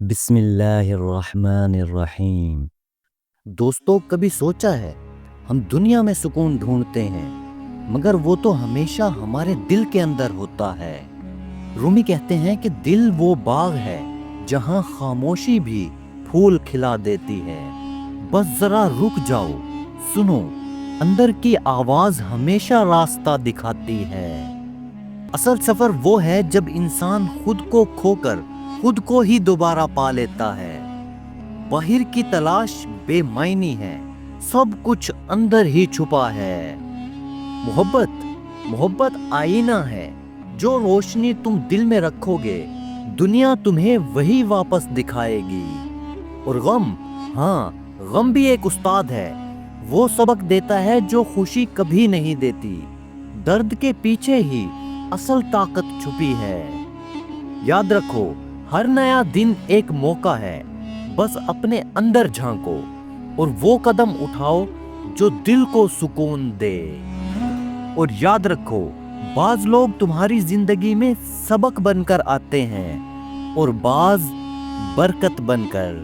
بسم اللہ الرحمن الرحیم۔ دوستو، کبھی سوچا ہے ہم دنیا میں سکون ڈھونڈتے ہیں مگر وہ تو ہمیشہ ہمارے دل کے اندر ہوتا ہے۔ رومی کہتے ہیں کہ دل وہ باغ ہے جہاں خاموشی بھی پھول کھلا دیتی ہے۔ بس ذرا رک جاؤ، سنو، اندر کی آواز ہمیشہ راستہ دکھاتی ہے۔ اصل سفر وہ ہے جب انسان خود کو کھو کر خود کو ہی دوبارہ پا لیتا ہے۔ باہر کی تلاش بے معنی ہے، سب کچھ اندر ہی چھپا ہے۔ محبت آئینہ ہے، جو روشنی تم دل میں رکھو گے دنیا تمہیں وہی واپس دکھائے گی۔ اور غم بھی ایک استاد ہے، وہ سبق دیتا ہے جو خوشی کبھی نہیں دیتی۔ درد کے پیچھے ہی اصل طاقت چھپی ہے۔ یاد رکھو، ہر نیا دن ایک موقع ہے، بس اپنے اندر جھانکو اور وہ قدم اٹھاؤ جو دل کو سکون دے۔ اور یاد رکھو، بعض لوگ تمہاری زندگی میں سبق بن کر آتے ہیں اور بعض برکت بن کر۔